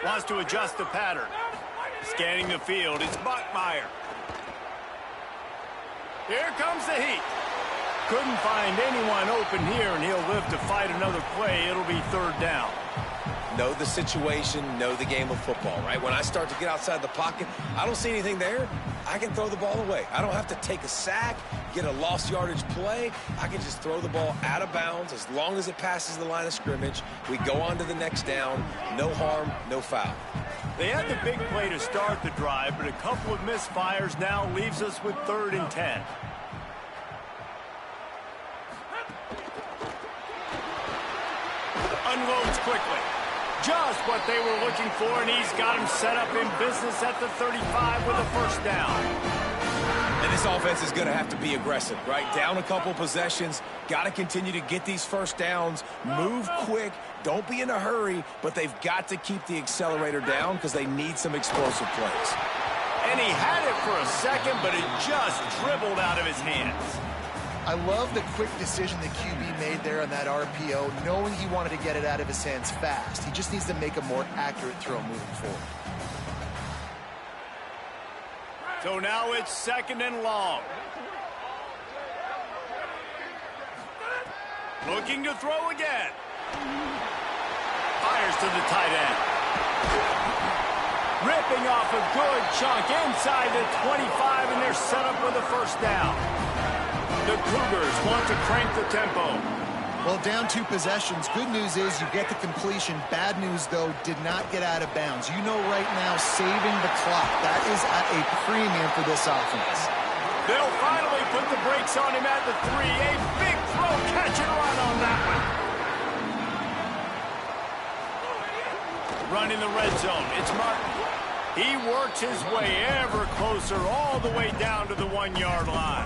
[SPEAKER 1] Wants to adjust the pattern. Scanning the field, it's Buckmeyer. Here comes the heat. Couldn't find anyone open here, and he'll live to fight another play. It'll be third down.
[SPEAKER 3] Know the situation, know the game of football, right? When I start to get outside the pocket, I don't see anything there, I can throw the ball away. I don't have to take a sack, get a lost yardage play. I can just throw the ball out of bounds as long as it passes the line of scrimmage. We go on to the next down. No harm, no foul.
[SPEAKER 1] They had the big play to start the drive, but a couple of misfires now leaves us with 3rd and 10. Unloads quickly. Just what they were looking for, and he's got him set up in business at the 35 with a first down.
[SPEAKER 3] And this offense is going to have to be aggressive, right? Down a couple possessions, got to continue to get these first downs, move quick, don't be in a hurry, but they've got to keep the accelerator down because they need some explosive plays.
[SPEAKER 1] And he had it for a second, but it just dribbled out of his hands.
[SPEAKER 4] I love the quick decision the QB made there on that RPO, knowing he wanted to get it out of his hands fast. He just needs to make a more accurate throw moving forward.
[SPEAKER 1] So now it's second and long. Looking to throw again. Fires to the tight end. Ripping off a good chunk inside the 25, and they're set up with a first down. The Cougars want to crank the tempo.
[SPEAKER 4] Well, down 2 possessions. Good news is you get the completion. Bad news, though, did not get out of bounds. You know right now, saving the clock. That is at a premium for this offense.
[SPEAKER 1] They'll finally put the brakes on him at the 3. A big throw, catch and run on that one. Run in the red zone. It's Martin. He works his way ever closer all the way down to the 1-yard line.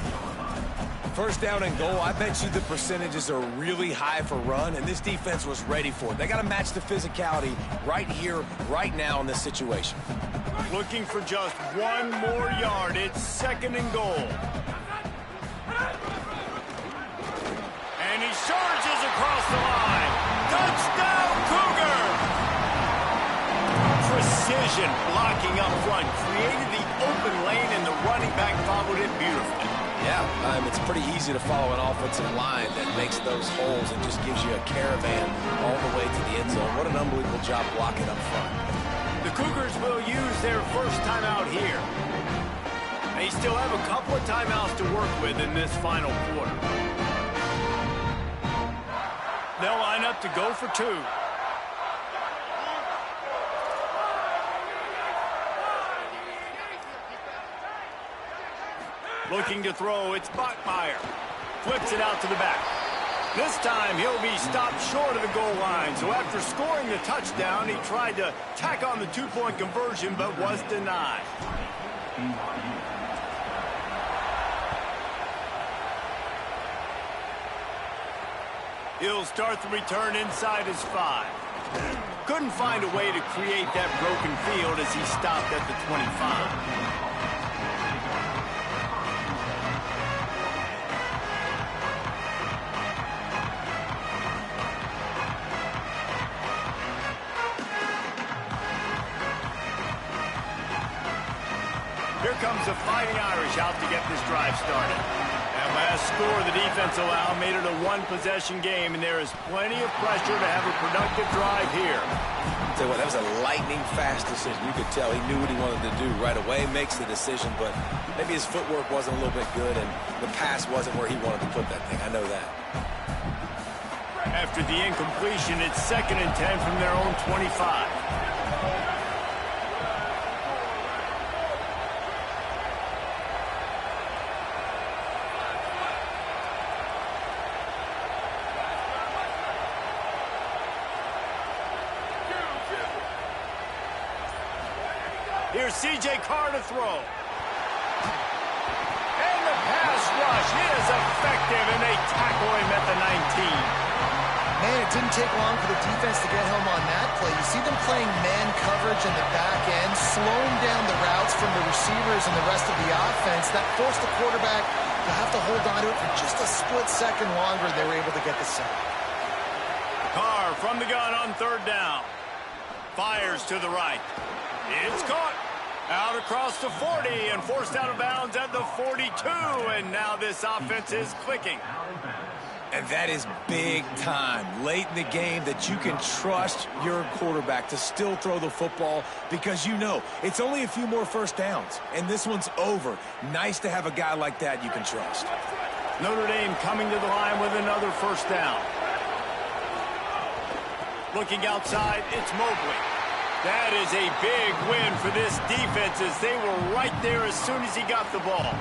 [SPEAKER 3] First down and goal, I bet you the percentages are really high for run, and this defense was ready for it. They got to match the physicality right here, right now in this situation.
[SPEAKER 1] Looking for just 1 more yard. It's second and goal. And he surges across the line. Touchdown, Cougar! Precision blocking up front created the open lane, and the running back followed it beautifully.
[SPEAKER 3] Yeah, it's pretty easy to follow an offensive line that makes those holes and just gives you a caravan all the way to the end zone. What an unbelievable job blocking up front.
[SPEAKER 1] The Cougars will use their first timeout here. They still have a couple of timeouts to work with in this final quarter. They'll line up to go for 2. Looking to throw, it's Buckmeyer. Flips it out to the back. This time he'll be stopped short of the goal line. So after scoring the touchdown, he tried to tack on the 2-point conversion, but was denied. He'll start the return inside his 5. Couldn't find a way to create that broken field as he stopped at the 25. Here comes the Fighting Irish out to get this drive started. And Last score the defense allowed made it a one-possession game, and there is plenty of pressure to have a productive drive here.
[SPEAKER 3] Tell you what, that was a lightning-fast decision. You could tell he knew what he wanted to do right away, makes the decision, but maybe his footwork wasn't a little bit good, and the pass wasn't where he wanted to put that thing. I know that.
[SPEAKER 1] After the incompletion, it's 2nd and 10 from their own 25. Here's C.J. Carr to throw. And the pass rush is effective, and they tackle him at the 19.
[SPEAKER 4] Man, it didn't take long for the defense to get home on that play. You see them playing man coverage in the back end, slowing down the routes from the receivers and the rest of the offense. That forced the quarterback to have to hold on to it for just a split second longer. They were able to get the sack.
[SPEAKER 1] Carr from the gun on 3rd down. Fires to the right. It's caught. Out across the 40 and forced out of bounds at the 42. And now this offense is clicking.
[SPEAKER 3] And that is big time, late in the game, that you can trust your quarterback to still throw the football because you know it's only a few more first downs, and this one's over. Nice to have a guy like that you can trust.
[SPEAKER 1] Notre Dame coming to the line with another 1st down. Looking outside, it's Mobley. That is a big win for this defense as they were right there as soon as he got the ball.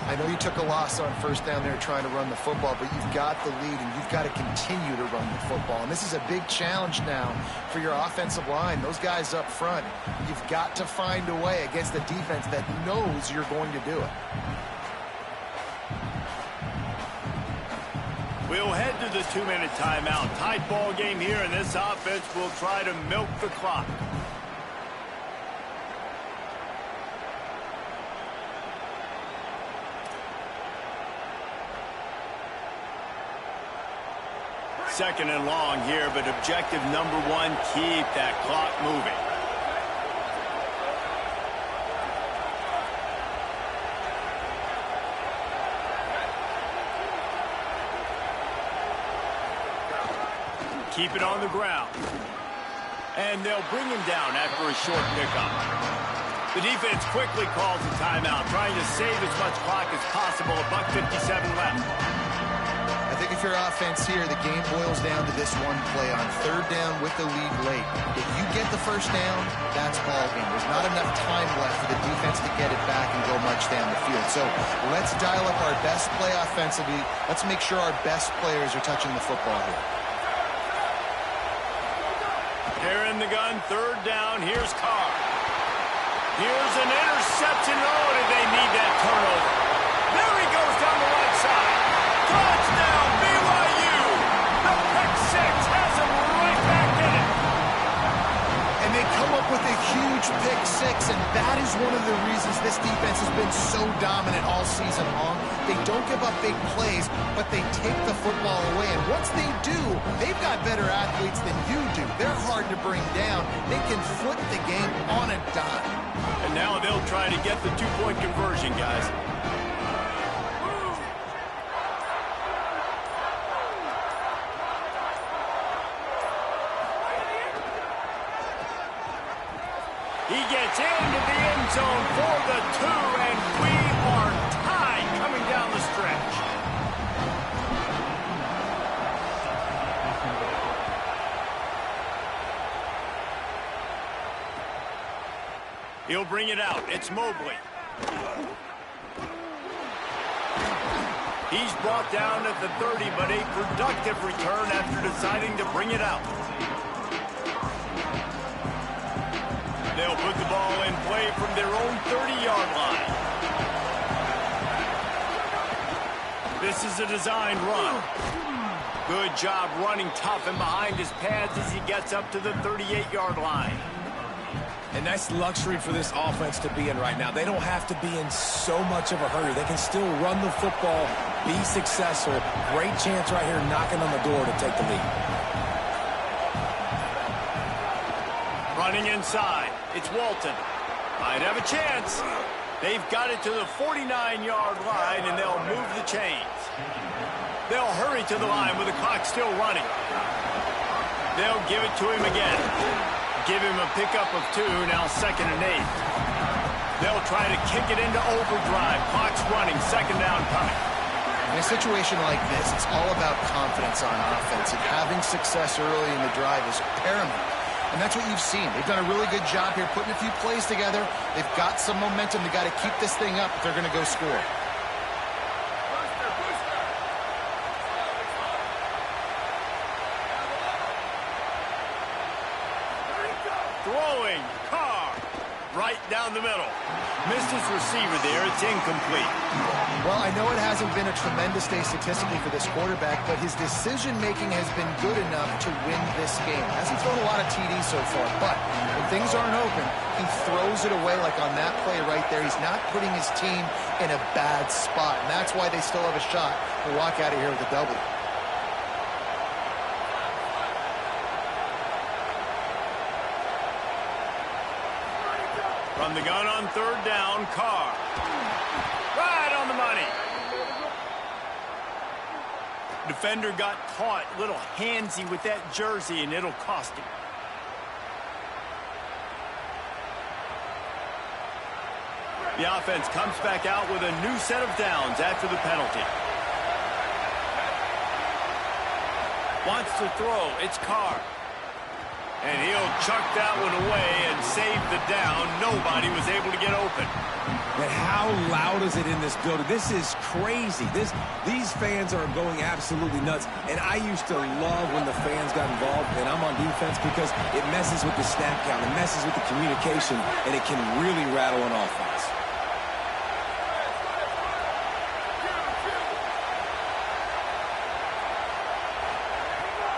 [SPEAKER 4] I know you took a loss on 1st down there trying to run the football, but you've got the lead, and you've got to continue to run the football. And this is a big challenge now for your offensive line. Those guys up front, you've got to find a way against a defense that knows you're going to do it.
[SPEAKER 1] We'll head to the 2-minute timeout. Tight ball game here, and this offense will try to milk the clock. Second and long here, but objective number 1, keep that clock moving. Keep it on the ground. And they'll bring him down after a short pickup. The defense quickly calls a timeout, trying to save as much clock as possible. $1:57 left.
[SPEAKER 4] I think if you're offense here, the game boils down to this one play on 3rd down with the lead late. If you get the 1st down, that's ball game. There's not enough time left for the defense to get it back and go much down the field. So let's dial up our best play offensively. Let's make sure our best players are touching the football here.
[SPEAKER 1] They're in the gun, 3rd down. Here's Carr. Here's an interception. Oh, did they need that turnover? There he goes down the right side. Touchdown, BYU! The pick 6 has him right back in it.
[SPEAKER 4] And they come up with a huge pick 6, and that is one of the reasons this defense has been so dominant all season long. They don't give up big plays, but they take the football away. And once they do, they've got better athletes than you do. They're hard to bring down. They can flip the game on a dime.
[SPEAKER 1] And now they'll try to get the 2-point conversion, guys. He gets into the end zone for the 2, and we are tied coming down the stretch. He'll bring it out. It's Mobley. He's brought down at the 30, but a productive return after deciding to bring it out. They'll put the ball in play from their own 30-yard line. This is a designed run. Good job running tough and behind his pads as he gets up to the 38-yard line.
[SPEAKER 3] And that's luxury for this offense to be in right now. They don't have to be in so much of a hurry. They can still run the football, be successful. Great chance right here knocking on the door to take the lead. Running inside, it's Walton. Might have a chance.
[SPEAKER 1] They've got it to the 49-yard line, and they'll move the chains. They'll hurry to the line with the clock still running. They'll give it to him again. Give him a pickup of 2, now 2nd and 8. They'll try to kick it into overdrive. Clock's running, 2nd down coming.
[SPEAKER 4] In a situation like this, it's all about confidence on offense, and having success early in the drive is paramount. And that's what you've seen. They've done a really good job here putting a few plays together. They've got some momentum. They've got to keep this thing up if they're going to go score.
[SPEAKER 1] Throwing, Carr, right down the middle. Missed his receiver there. It's incomplete.
[SPEAKER 4] Well, I know it hasn't been a tremendous day statistically for this quarterback, but his decision-making has been good enough to win this game. Hasn't thrown a lot of TDs so far, but when things aren't open, he throws it away like on that play right there. He's not putting his team in a bad spot, and that's why they still have a shot to walk out of here with a W.
[SPEAKER 1] From the gun on 3rd down, Carr. Right on the money. Defender got caught a little handsy with that jersey, and it'll cost him. The offense comes back out with a new set of downs after the penalty. Wants to throw. It's Carr. And he'll chuck that one away and save the down. Nobody was able to get open.
[SPEAKER 3] And how loud is it in this building? This is crazy. These fans are going absolutely nuts. And I used to love when the fans got involved, and I'm on defense, because it messes with the snap count. It messes with the communication, and it can really rattle an offense.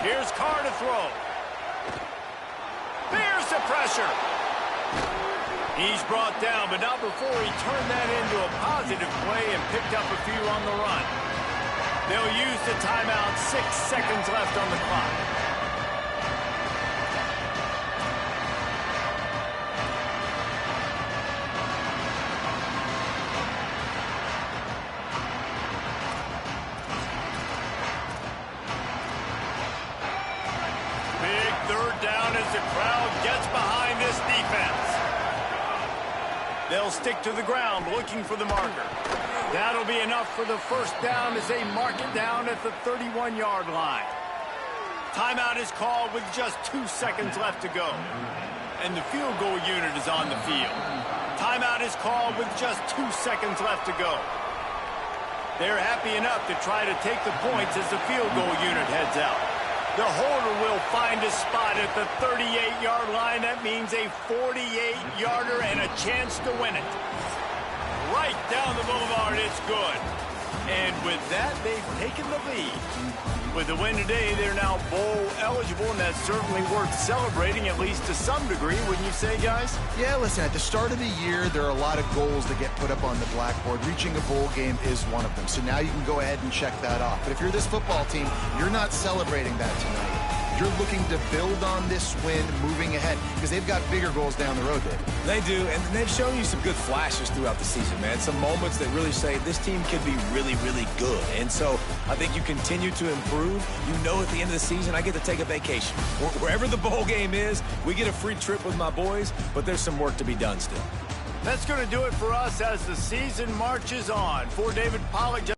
[SPEAKER 1] Here's Carr to throw. There's the pressure. He's brought down, but not before he turned that into a positive play and picked up a few on the run. They'll use the timeout. 6 seconds left on the clock. Big 3rd down as the crowd gets behind this defense. They'll stick to the ground looking for the marker. That'll be enough for the 1st down as they mark it down at the 31-yard line. Timeout is called with just 2 seconds left to go. And the field goal unit is on the field. Timeout is called with just 2 seconds left to go. They're happy enough to try to take the points as the field goal unit heads out. The holder will find a spot at the 38-yard line. That means a 48-yarder and a chance to win it. Right down the boulevard, it's good. And with that, they've taken the lead. With the win today, they're now bowl eligible, and that's certainly worth celebrating, at least to some degree, wouldn't you say, guys?
[SPEAKER 4] Yeah, listen, at the start of the year, there are a lot of goals that get put up on the blackboard. Reaching a bowl game is one of them. So now you can go ahead and check that off. But if you're this football team, you're not celebrating that tonight. You're looking to build on this win moving ahead, because they've got bigger goals down the road, Dave.
[SPEAKER 3] They do, and they've shown you some good flashes throughout the season, man. Some moments that really say this team could be really, really good. And so I think you continue to improve. You know at the end of the season, I get to take a vacation. Wherever the bowl game is, we get a free trip with my boys, but there's some work to be done still.
[SPEAKER 1] That's going to do it for us as the season marches on. For David Pollack,